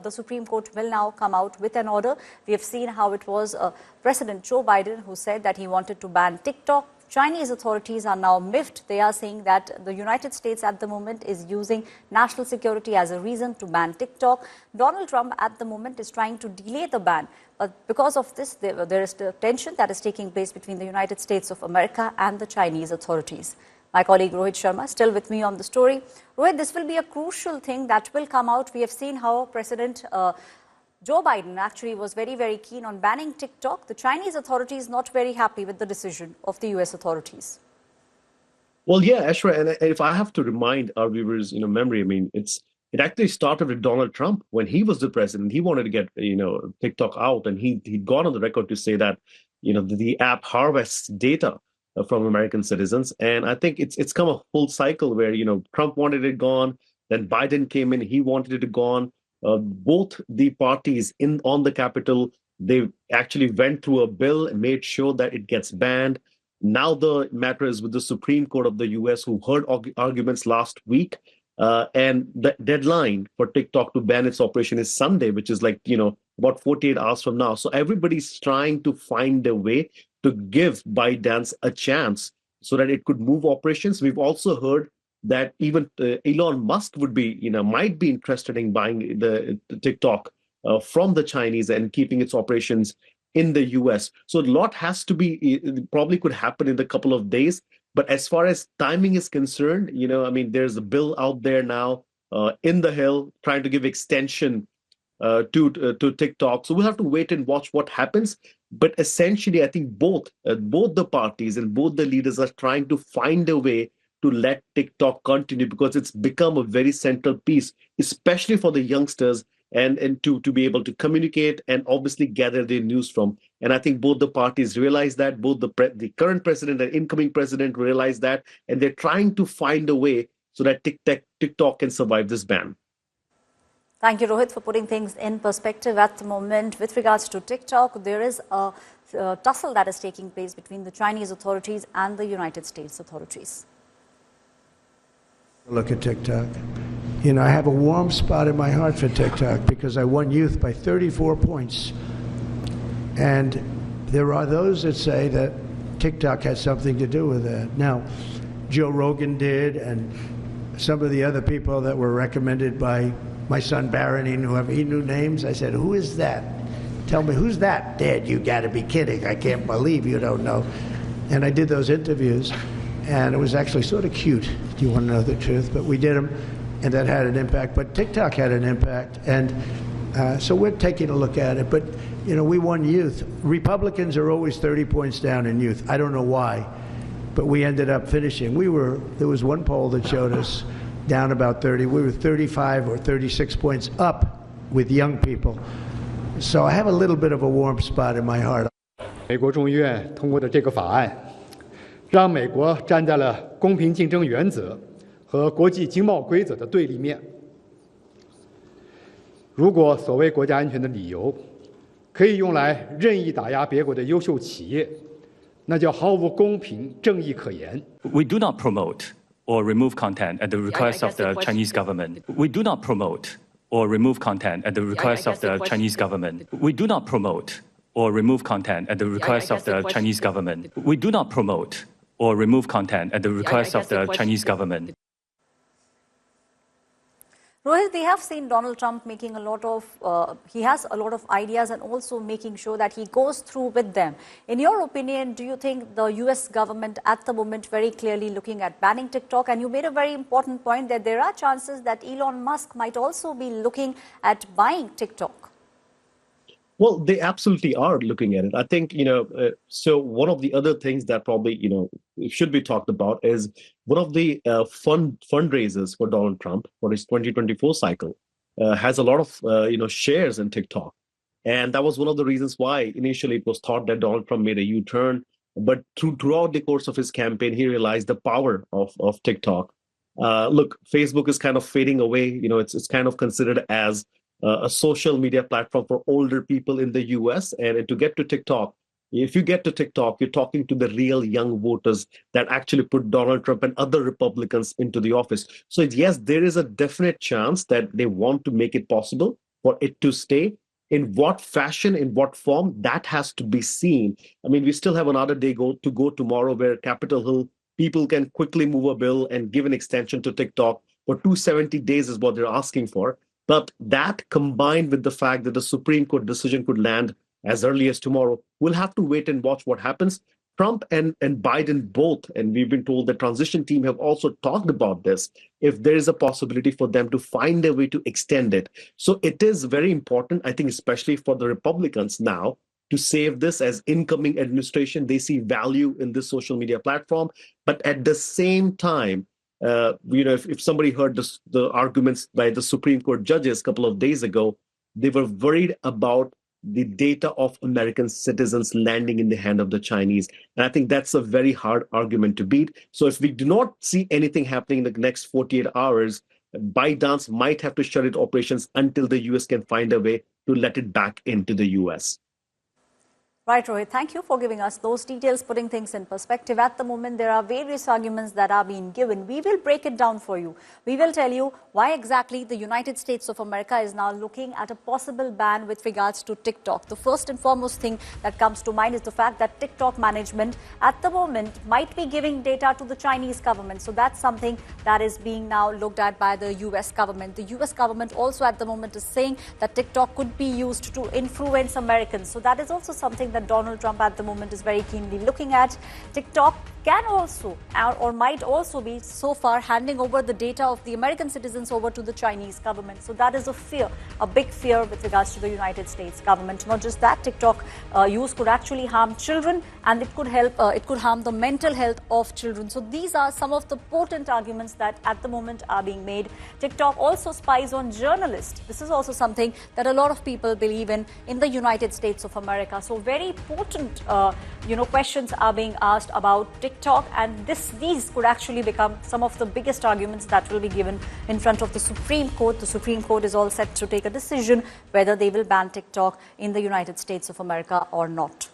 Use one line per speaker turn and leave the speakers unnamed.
the Supreme Court will now come out with an order. We have seen how it was President Joe Biden who said that he wanted to ban TikTok. Chinese authorities are now miffed. They are saying that the United States at the moment is using national security as a reason to ban TikTok. Donald Trump at the moment is trying to delay the ban. But because of this, there is the tension that is taking place between the United States of America and the Chinese authorities. My colleague Rohit Sharma still with me on the story. Rohit, this will be a crucial thing that will come out. We have seen how President Joe Biden actually was very, very keen on banning TikTok. The Chinese authorities not very happy with the decision of the US authorities.
Well, yeah, Ashra, and if I have to remind our viewers, memory, I mean, it actually started with Donald Trump when he was the president. He wanted to get, TikTok out, and he'd gone on the record to say that, the app harvests data from American citizens. And I think it's come a full cycle where, Trump wanted it gone, then Biden came in, he wanted it gone. Both the parties on the Capitol, they actually went through a bill and made sure that it gets banned. Now the matter is with the Supreme Court of the US, who heard arguments last week. And the deadline for TikTok to ban its operation is Sunday, which is about 48 hours from now. So everybody's trying to find a way to give ByteDance a chance so that it could move operations. We've also heard that even Elon Musk might be interested in buying the TikTok from the Chinese and keeping its operations in the US. So a lot has to probably could happen in a couple of days. But as far as timing is concerned, there's a bill out there now in the Hill trying to give extension to TikTok. So we'll have to wait and watch what happens. But essentially, I think both the parties and both the leaders are trying to find a way to let TikTok continue, because it's become a very central piece, especially for the youngsters, and to be able to communicate and obviously gather their news from. And I think both the parties realize that, both the current president and incoming president realize that, and they're trying to find a way so that TikTok can survive this ban.
Thank you, Rohit, for putting things in perspective at the moment. With regards to TikTok, there is a tussle that is taking place between the Chinese authorities and the United States authorities.
Look at TikTok. I have a warm spot in my heart for TikTok because I won youth by 34 points. And there are those that say that TikTok has something to do with that. Now, Joe Rogan did, and some of the other people that were recommended by my son Barron, he knew names. I said, who is that? Tell me, who's that? Dad, you got to be kidding. I can't believe you don't know. And I did those interviews, and it was actually sort of cute. Do you want to know the truth? But we did them, and that had an impact. But TikTok had an impact, and so we're taking a look at it. But, we won youth. Republicans are always 30 points down in youth. I don't know why, but we ended up finishing. There was one poll that showed us down about 30. We were 35 or 36 points up with young people. So I have a little bit of a warm spot in my heart.
美国众议院通过的这个法案，让美国站在了公平竞争原则和国际经贸规则的对立面。如果所谓国家安全的理由可以用来任意打压别国的优秀企业，那就毫无公平正义可言。
We do not promote or remove content at the request of the Chinese government. We do not promote or remove content at the request of the Chinese government. We do not promote or remove content at the request of the Chinese government. We do not promote or remove content at the request of the Chinese government.
Rohit, we have seen Donald Trump making he has a lot of ideas and also making sure that he goes through with them. In your opinion, do you think the US government at the moment very clearly looking at banning TikTok? And you made a very important point that there are chances that Elon Musk might also be looking at buying TikTok.
Well, they absolutely are looking at it. I think, so one of the other things that probably, should be talked about is one of the fundraisers for Donald Trump for his 2024 cycle has a lot of, shares in TikTok. And that was one of the reasons why initially it was thought that Donald Trump made a U-turn. But throughout the course of his campaign, he realized the power of TikTok. Look, Facebook is kind of fading away. It's kind of considered as a social media platform for older people in the US. And to get to TikTok, if you get to TikTok, you're talking to the real young voters that actually put Donald Trump and other Republicans into the office. So yes, there is a definite chance that they want to make it possible. for it to stay. In what fashion, in what form, that has to be seen. I mean, we still have another day to go tomorrow where Capitol Hill people can quickly move a bill and give an extension to TikTok for 270 days is what they're asking for. But that combined with the fact that the Supreme Court decision could land as early as tomorrow, we'll have to wait and watch what happens. Trump and Biden both, and we've been told the transition team have also talked about this, if there is a possibility for them to find a way to extend it. So it is very important, I think, especially for the Republicans now, to save this as incoming administration. They see value in this social media platform. But at the same time, if somebody heard the arguments by the Supreme Court judges a couple of days ago, they were worried about the data of American citizens landing in the hand of the Chinese. And I think that's a very hard argument to beat. So if we do not see anything happening in the next 48 hours, ByteDance might have to shut its operations until the US can find a way to let it back into the US.
Right, Rohit. Thank you for giving us those details, putting things in perspective. At the moment, there are various arguments that are being given. We will break it down for you. We will tell you why exactly the United States of America is now looking at a possible ban with regards to TikTok. The first and foremost thing that comes to mind is the fact that TikTok management at the moment might be giving data to the Chinese government. So that's something that is being now looked at by the US government. The US government also at the moment is saying that TikTok could be used to influence Americans. So that is also something that Donald Trump at the moment is very keenly looking at. TikTok can also or might also be so far handing over the data of the American citizens over to the Chinese government. So that is a fear, a big fear with regards to the United States government. Not just that, TikTok use could actually harm children, and it could harm the mental health of children. So these are some of the potent arguments that at the moment are being made. TikTok also spies on journalists. This is also something that a lot of people believe in the United States of America. So very potent questions are being asked about TikTok, and these could actually become some of the biggest arguments that will be given in front of the Supreme Court. The Supreme Court is all set to take a decision whether they will ban TikTok in the United States of America or not.